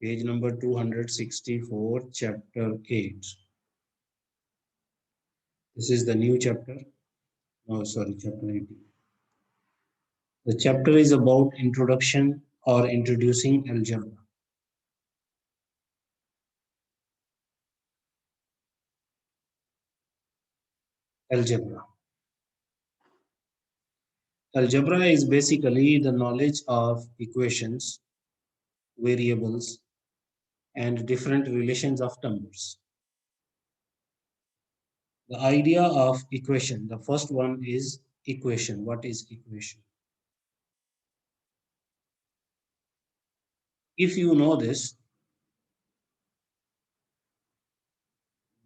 Page number 264, chapter 8. This is the new chapter. Oh, sorry, chapter 18. The chapter is about introduction or introducing algebra. Algebra. Algebra is basically the knowledge of equations, variables, and different relations of numbers. The idea of equation, the first one is equation. What is equation? If you know this,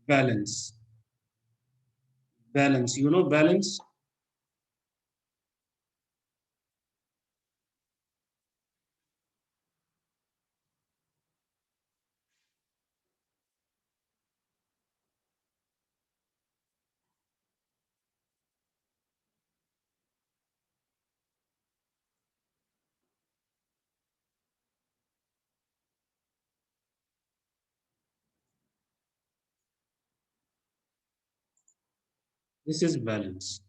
balance. Balance, you know balance? This is balance.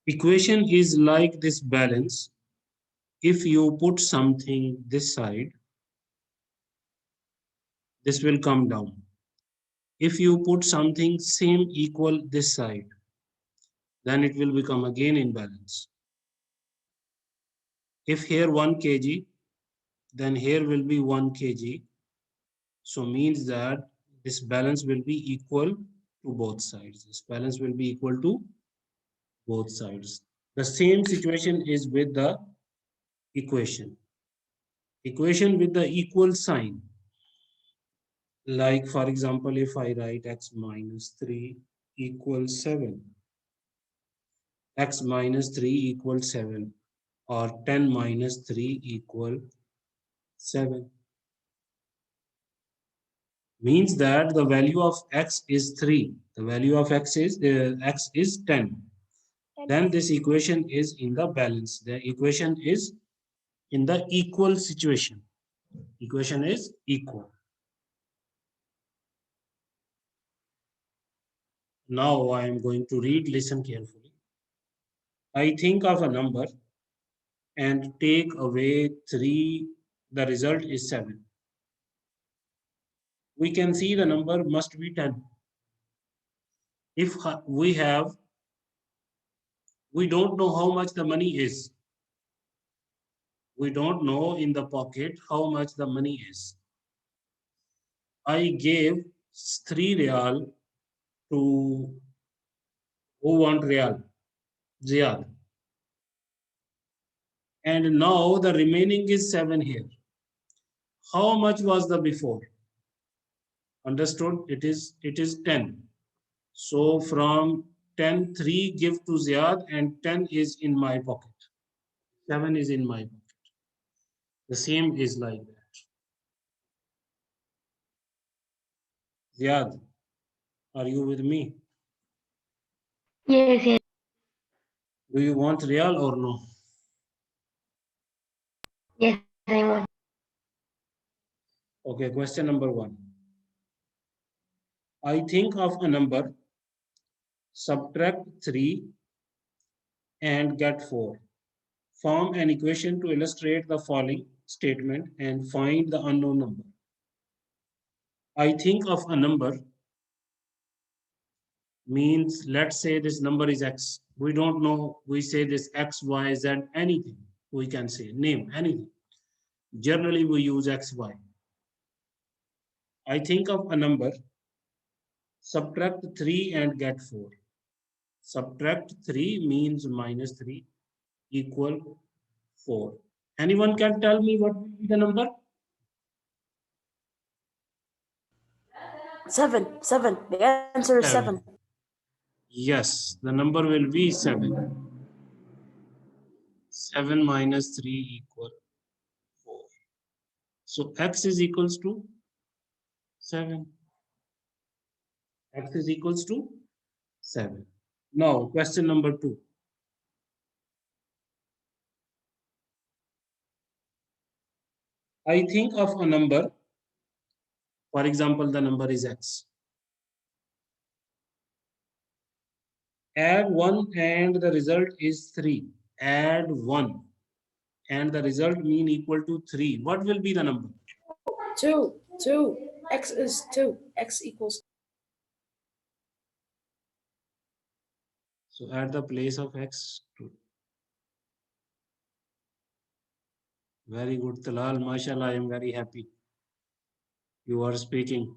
Equation is like this balance. If you put something this side, this will come down. If you put something same equal this side, then it will become again in balance. If here 1 kg, then here will be 1 kg. So means that this balance will be equal to both sides. This balance will be equal to both sides. The same situation is with the equation. Equation with the equal sign. Like for example, if I write x minus 3 equals 7, x minus 3 equals 7, or 10 minus 3 equal 7. Means that the value of x is 3. The value of x is 10. Then this equation is in the balance. The equation is in the equal situation. Equation is equal. Now I am going to read, listen carefully. I think of a number and take away 3, the result is 7. We can see the number must be 10. If we don't know how much the money is. We don't know in the pocket how much the money is. I gave 3 real to who want real? Ziad. And now the remaining is 7 here. How much was the before? Understood? It is 10. So from 10, 3 give to Ziad and 10 is in my pocket. 7 is in my pocket. The same is like that. Ziad, are you with me? Yes, yes, Do you want real or no? yes, I want. Okay, question number 1. I think of a number, subtract 3 and get 4. Form an equation to illustrate the following statement and find the unknown number. I think of a number means, let's say this number is x. We don't know, we say this x, y, z, anything. We can say, name anything. Generally, we use x, y. I think of a number, subtract 3 and get 4. Subtract 3 means minus 3 equal 4. Anyone can tell me what will be the number? 7. The answer is 7. 7. Yes, the number will be 7. 7 minus 3 equal 4. So x is equals to 7. X is equals to 7. Now, question number 2. I think of a number. For example, the number is x. Add 1 and the result is 3. Add 1 and the result mean equal to 3. What will be the number? 2. 2. X is 2. X equals. So at the place of x, 2. Very good, Talal. MashaAllah, I am very happy. You are speaking.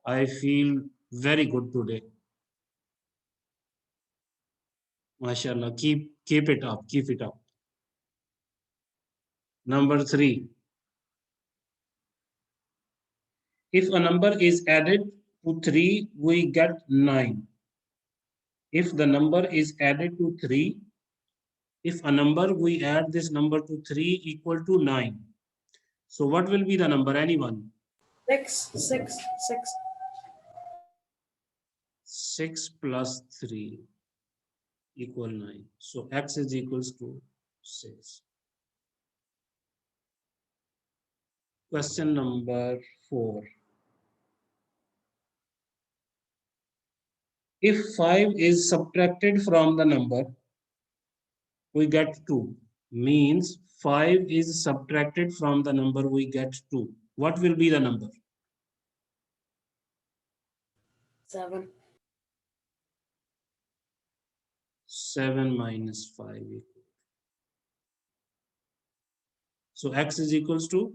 I feel very good today. MashaAllah. Keep it up. Keep it up. Number 3. If a number is added to 3, we get 9. If the number is added to 3, if a number we add this number to 3 equal to 9. So what will be the number? Anyone? 6. 6. 6. 6 plus 3 equal 9. So x is equals to 6. Question number 4. If 5 is subtracted from the number, we get 2. Means 5 is subtracted from the number, we get 2. What will be the number? 7. 7 minus 5 equal. So x is equals to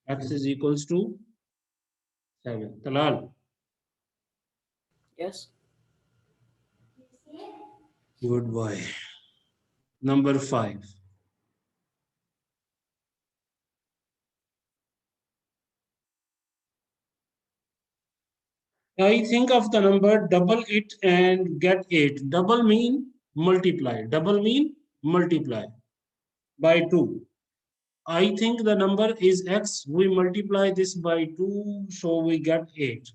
x is equals to 7. Talal. Yes. Good boy. Number 5. I think of the number, double it and get 8. Double mean multiply. Double mean multiply by 2. I think the number is x. We multiply this by 2, so we get 8.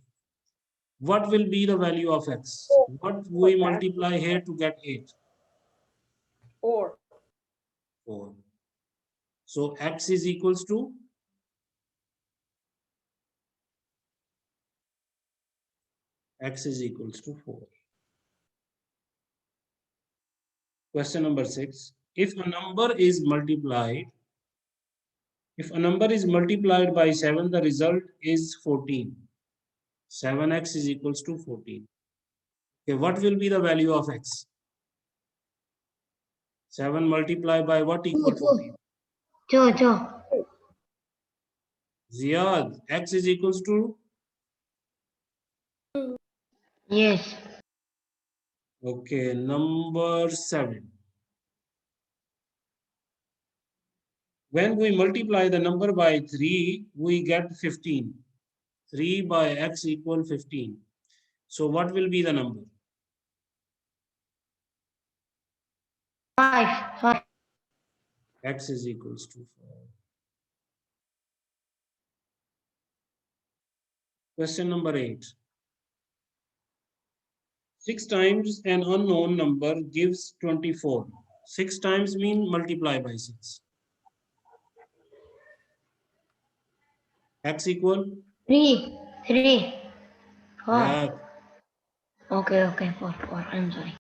What will be the value of x? What we multiply here to get 8? 4. 4. So x is equals to x is equals to 4. Question number 6. If a number is multiplied by 7, the result is 14. 7x is equals to 14. Okay, what will be the value of x? 7 multiplied by what equal 14? Ziyad, x is equals to? Yes. Okay, number 7. When we multiply the number by 3, we get 15. 3 by x equal 15. So what will be the number? 5. 5. X is equals to 5. Question number 8. 6 times an unknown number gives 24. 6 times mean multiply by 6. X equal? 3. 3. 4. Yeah. Okay. 4. I'm sorry.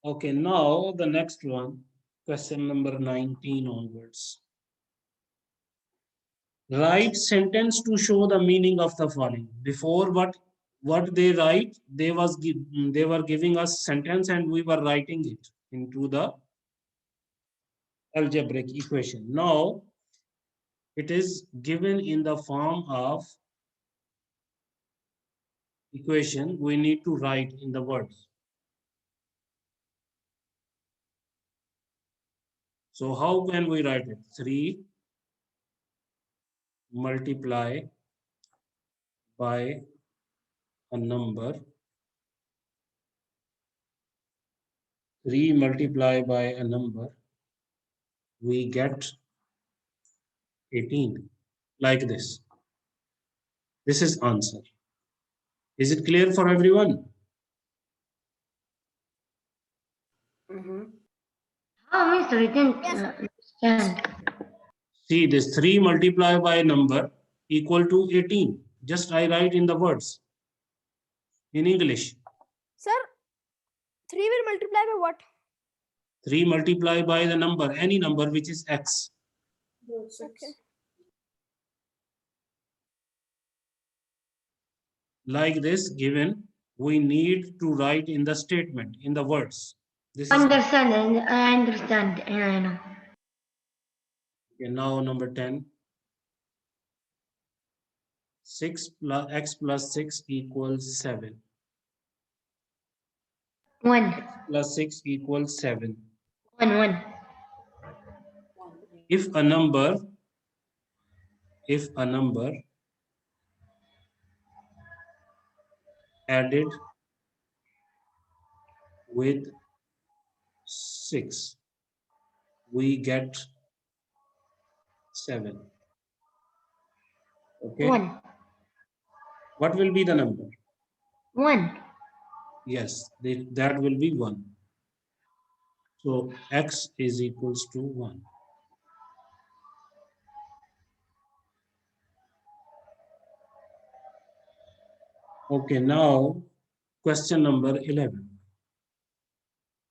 Okay, now the next one, question number 19 onwards. Write sentence to show the meaning of the following. Before what they write, they were giving us sentence and we were writing it into the algebraic equation. Now it is given in the form of equation. We need to write in the words. So how can we write it? 3 multiply by a number, 3 multiply by a number, we get 18, like this. This is answer. Is it clear for everyone? How, mister? I didn't understand. See, this 3 multiplied by a number equal to 18. Just I write in the words in English. Sir, 3 will multiply by what? 3 multiplied by the number, any number which is x. Okay. Like this given, we need to write in the statement, in the words. This is Understand, I understand, and I know. okay, now number 10. 6 plus x plus 6 equals 7. 1, Plus 6 equals 7. 1, 1. If a number added with 6, we get 7. Okay. 1, What will be the number? 1. Yes, that will be 1. So x is equals to 1. Okay, now question number 11.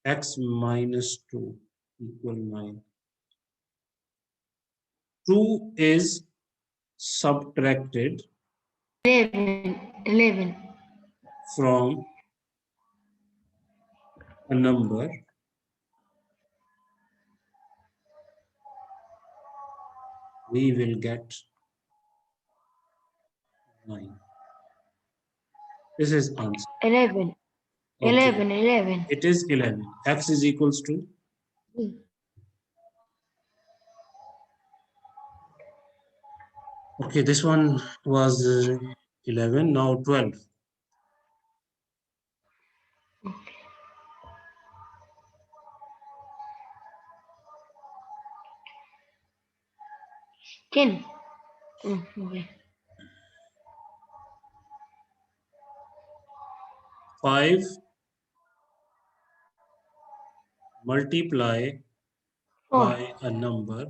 X minus 2 equal 9. 2 is subtracted 11. from a number we will get 9. This is answer. 11. Okay. 11, 11. It is 11. X is equals to okay, this one was 11, now 12. Ten. Okay. 5 multiply 4. by a number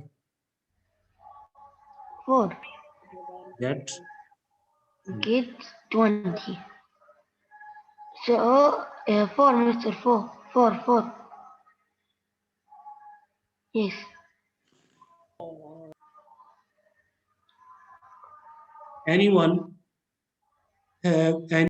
4. get Get 20. So, 4, mister. 4. 4, 4. Yes. anyone have any